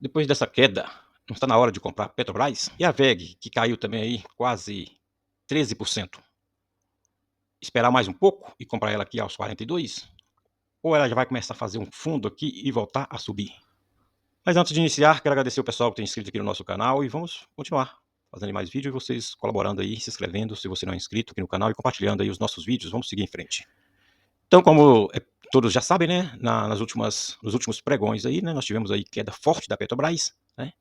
Depois dessa queda, não está na hora de comprar Petrobras? E a WEG, que caiu também aí quase 13%? Esperar mais um pouco e comprar ela aqui aos 42? Ou ela já vai começar a fazer um fundo aqui e voltar a subir? Mas antes de iniciar, quero agradecer o pessoal que tem inscrito aqui no nosso canal e vamos continuar fazendo mais vídeos e vocês colaborando aí, se inscrevendo se você não é inscrito aqui no canal e compartilhando aí os nossos vídeos. Vamos seguir em frente. Então, como todos já sabem, né, nos últimos pregões aí, né, nós tivemos aí queda forte da Petrobras, né,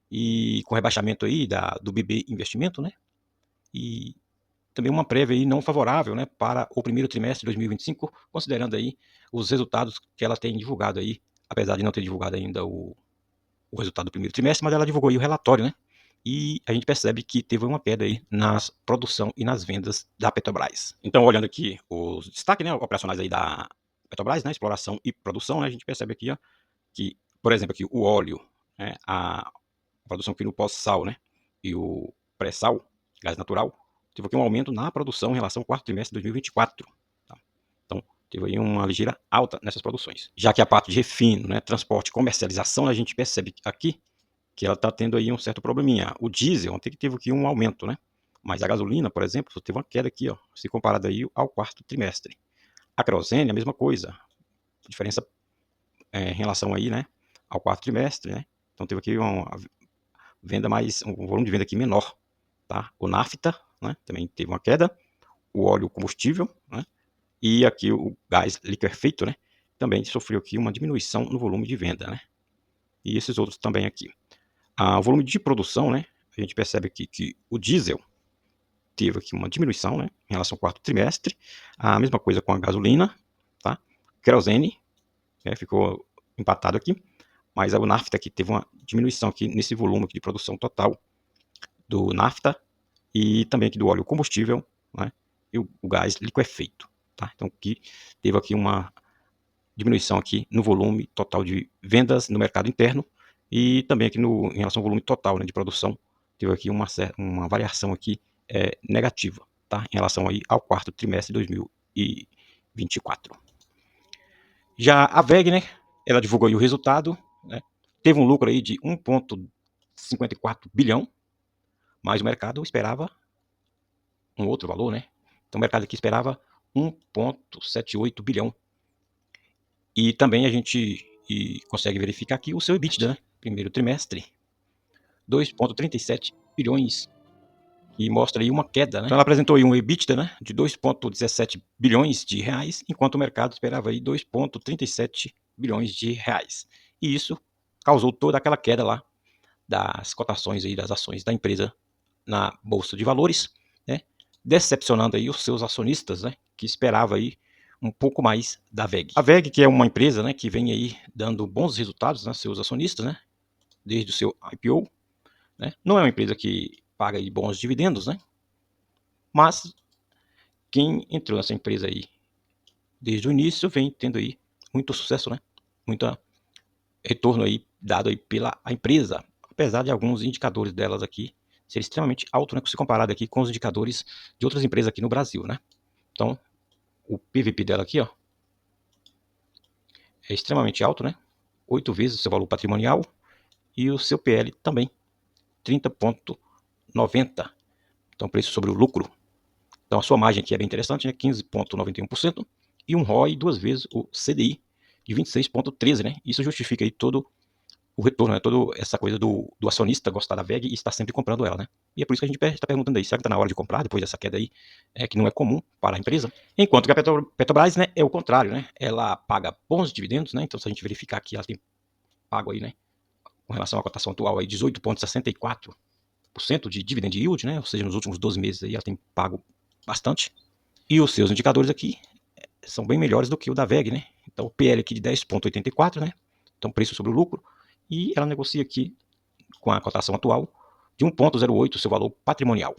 e com rebaixamento aí do BB Investimento, né, e também uma prévia aí não favorável, né, para o primeiro trimestre de 2025, considerando aí os resultados que ela tem divulgado aí, apesar de não ter divulgado ainda o resultado do primeiro trimestre, mas ela divulgou aí o relatório, né, e a gente percebe que teve uma queda aí na produção e nas vendas da Petrobras. Então, olhando aqui os destaques, né, operacionais aí da Petrobras, né, exploração e produção, né, a gente percebe aqui, ó, que, por exemplo, aqui o óleo, né, a produção aqui no pós-sal, né, e o pré-sal, gás natural, teve aqui um aumento na produção em relação ao quarto trimestre de 2024. Tá? Então, teve aí uma ligeira alta nessas produções. Já que a parte de refino, né, transporte e comercialização, a gente percebe aqui que ela está tendo aí um certo probleminha. O diesel ontem que teve aqui um aumento, né? Mas a gasolina, por exemplo, teve uma queda aqui, ó, se comparado aí ao quarto trimestre. A querosene, a mesma coisa. Diferença em relação aí, né, ao quarto trimestre, né? Então teve aqui uma venda mais, um volume de venda aqui menor, tá? O nafta, né, também teve uma queda. O óleo combustível, né? E aqui o gás liquefeito, né? Também sofreu aqui uma diminuição no volume de venda, né? E esses outros também aqui. O volume de produção, né? A gente percebe aqui que o diesel teve aqui uma diminuição, né, em relação ao quarto trimestre. A mesma coisa com a gasolina, tá? Querosene, né, ficou empatado aqui, mas o nafta aqui teve uma diminuição aqui nesse volume aqui de produção total do nafta e também aqui do óleo combustível, né, e o gás liquefeito, tá? Então aqui teve aqui uma diminuição aqui no volume total de vendas no mercado interno e também aqui em relação ao volume total, né, de produção, teve aqui uma variação aqui negativa, tá, em relação aí ao quarto trimestre de 2024. Já a WEG, né, ela divulgou aí o resultado, né, teve um lucro aí de 1,54 bilhão, mas o mercado esperava um outro valor, né? Então o mercado aqui esperava 1,78 bilhão. E também a gente consegue verificar aqui o seu EBITDA, né? Primeiro trimestre, 2,37 bilhões, e mostra aí uma queda, né? Então ela apresentou aí um EBITDA, né, de 2,17 bilhões de reais, enquanto o mercado esperava aí 2,37 bilhões de reais. E isso causou toda aquela queda lá das cotações aí das ações da empresa na bolsa de valores, né? Decepcionando aí os seus acionistas, né, que esperava aí um pouco mais da WEG. A WEG, que é uma empresa, né, que vem aí dando bons resultados, né, seus acionistas, né, desde o seu IPO, né? Não é uma empresa que paga aí bons dividendos, né? Mas quem entrou nessa empresa aí desde o início vem tendo aí muito sucesso, né? Muito retorno aí dado aí pela empresa, apesar de alguns indicadores delas aqui ser extremamente alto, né, se comparado aqui com os indicadores de outras empresas aqui no Brasil, né? Então, o PVP dela aqui, ó, é extremamente alto, né? 8 vezes o seu valor patrimonial e o seu PL também, 30,90. Então, preço sobre o lucro. Então, a sua margem aqui é bem interessante, né? 15,91% e um ROI duas vezes o CDI de 26,13, né? Isso justifica aí todo o retorno, né? Toda essa coisa do acionista gostar da WEG e estar sempre comprando ela, né? E é por isso que a gente está perguntando aí, será que está na hora de comprar depois dessa queda aí, que não é comum para a empresa? Enquanto que a Petrobras, né, é o contrário, né? Ela paga bons dividendos, né? Então, se a gente verificar aqui, ela tem pago aí, né, com relação à cotação atual, aí 18,64% de dividend yield, né? Ou seja, nos últimos 12 meses aí ela tem pago bastante. E os seus indicadores aqui são bem melhores do que o da WEG, né? Então, o PL aqui de 10,84, né? Então, preço sobre o lucro. E ela negocia aqui com a cotação atual de 1,08 seu valor patrimonial.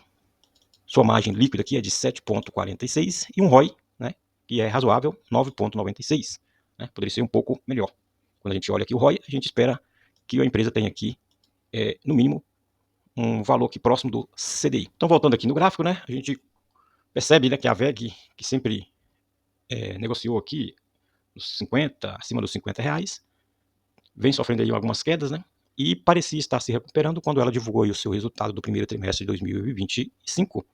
Sua margem líquida aqui é de 7,46 e um ROI, né, que é razoável, 9,96. Né, poderia ser um pouco melhor. Quando a gente olha aqui o ROI, a gente espera que a empresa tenha aqui, no mínimo, um valor aqui próximo do CDI. Então, voltando aqui no gráfico, né, a gente percebe, né, que a WEG, que sempre negociou aqui nos 50, acima dos R$ 50, vem sofrendo aí algumas quedas, né? e parecia estar se recuperando quando ela divulgou aí o seu resultado do primeiro trimestre de 2025,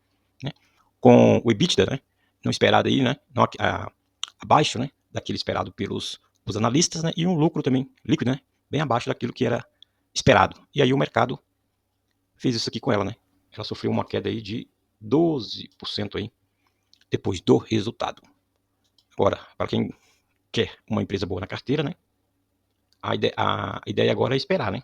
né, com o EBITDA, né, não esperado aí, né, não, abaixo, né, daquele esperado pelos os analistas, né, e um lucro também líquido, né, bem abaixo daquilo que era esperado. E aí o mercado fez isso aqui com ela, né? Ela sofreu uma queda aí de 12% aí depois do resultado. Agora, para quem quer uma empresa boa na carteira, né? A ideia agora é esperar, né?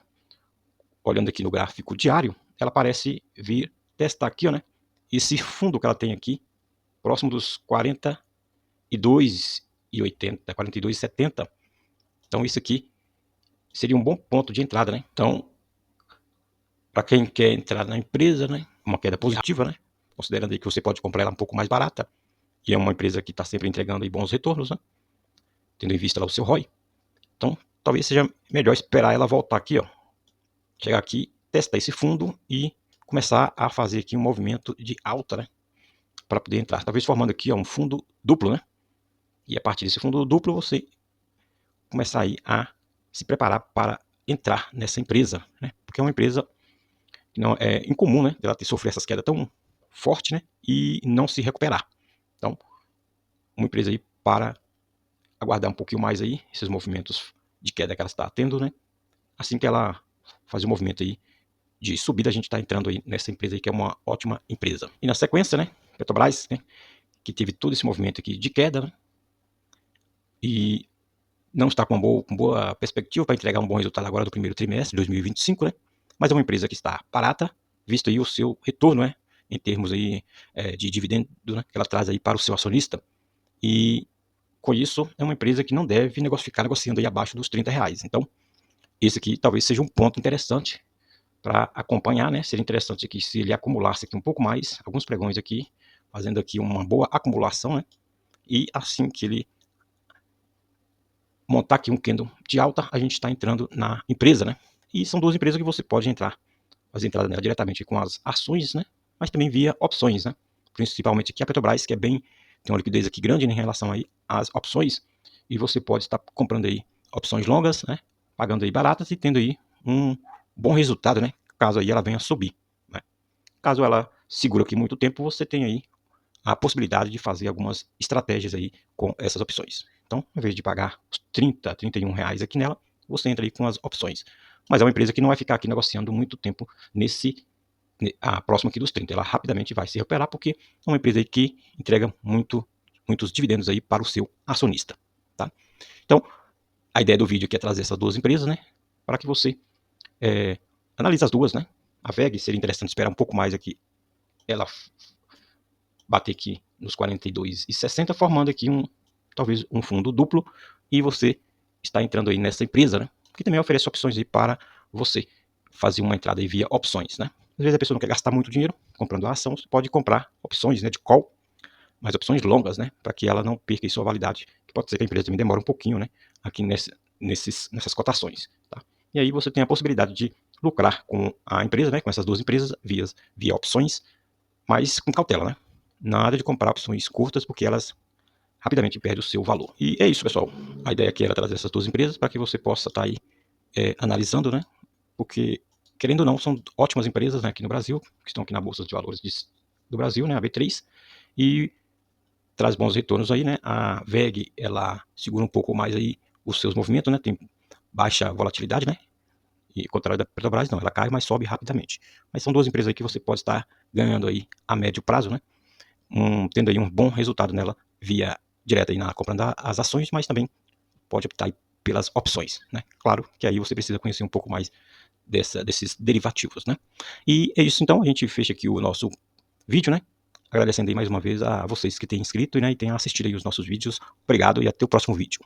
Olhando aqui no gráfico diário, ela parece vir testar aqui, ó, né? Esse fundo que ela tem aqui, próximo dos 42,80, 42,70. Então, isso aqui seria um bom ponto de entrada, né? Então, para quem quer entrar na empresa, né? Uma queda positiva, né? Considerando aí que você pode comprar ela um pouco mais barata, e é uma empresa que está sempre entregando aí bons retornos, né? Tendo em vista lá o seu ROI. Então, talvez seja melhor esperar ela voltar aqui, ó. Chegar aqui, testar esse fundo e começar a fazer aqui um movimento de alta, né? Para poder entrar. Talvez formando aqui, ó, um fundo duplo, né? E a partir desse fundo duplo, você começar aí a se preparar para entrar nessa empresa, né? Porque é uma empresa que não é incomum, né? Ela ter sofrido essas quedas tão forte, né? E não se recuperar. Então, uma empresa aí para aguardar um pouquinho mais aí esses movimentos de queda que ela está tendo, né? Assim que ela fazer um movimento aí de subida, a gente está entrando aí nessa empresa aí que é uma ótima empresa. E na sequência, né? Petrobras, né? Que teve todo esse movimento aqui de queda, né? E não está com uma boa perspectiva para entregar um bom resultado agora do primeiro trimestre de 2025, né? Mas é uma empresa que está barata, visto aí o seu retorno, né? Em termos aí de dividendo, né? Que ela traz aí para o seu acionista. E com isso, é uma empresa que não deve ficar negociando aí abaixo dos R$ 30. Então, esse aqui talvez seja um ponto interessante para acompanhar, né? Seria interessante aqui se ele acumulasse aqui um pouco mais, alguns pregões aqui, fazendo aqui uma boa acumulação, né? E assim que ele montar aqui um candle de alta, a gente está entrando na empresa, né? E são duas empresas que você pode entrar, fazer entrada nela diretamente com as ações, né? Mas também via opções, né? Principalmente aqui a Petrobras, que é bem, tem uma liquidez aqui grande, né, em relação aí às opções, e você pode estar comprando aí opções longas, né? Pagando aí baratas e tendo aí um bom resultado, né? Caso aí ela venha subir, né? Caso ela segura aqui muito tempo, você tem aí a possibilidade de fazer algumas estratégias aí com essas opções. Então, em vez de pagar os 30, R$ 31 aqui nela, você entra aí com as opções. Mas é uma empresa que não vai ficar aqui negociando muito tempo próximo aqui dos 30. Ela rapidamente vai se recuperar porque é uma empresa aí que entrega muitos dividendos aí para o seu acionista, tá? Então, a ideia do vídeo aqui é trazer essas duas empresas, né? Para que você analise as duas, né? A VEG seria interessante esperar um pouco mais aqui ela bater aqui nos 42,60, formando aqui talvez um fundo duplo, e você está entrando aí nessa empresa, né? Que também oferece opções aí para você fazer uma entrada aí via opções, né? Às vezes a pessoa não quer gastar muito dinheiro comprando a ação, você pode comprar opções, né, de call, mas opções longas, né, para que ela não perca sua validade, que pode ser que a empresa também demore um pouquinho, né, aqui nessas cotações, tá? E aí você tem a possibilidade de lucrar com a empresa, né, com essas duas empresas via opções, mas com cautela, né? Nada de comprar opções curtas, porque elas rapidamente perdem o seu valor. E é isso, pessoal. A ideia aqui era trazer essas duas empresas para que você possa estar aí analisando, né? Porque, querendo ou não, são ótimas empresas, né, aqui no Brasil, que estão aqui na Bolsa de Valores do Brasil, né, a B3, e traz bons retornos aí, né? A VEG, ela segura um pouco mais aí os seus movimentos, né? Tem baixa volatilidade, né? E ao contrário da Petrobras, não, ela cai, mas sobe rapidamente. Mas são duas empresas aí que você pode estar ganhando aí a médio prazo, né? Tendo aí um bom resultado nela via direta aí na compra das ações, mas também pode optar aí pelas opções, né? Claro que aí você precisa conhecer um pouco mais desses derivativos, né? E é isso, então, a gente fecha aqui o nosso vídeo, né? Agradecendo aí mais uma vez a vocês que têm inscrito, né, e têm assistido aí os nossos vídeos. Obrigado e até o próximo vídeo.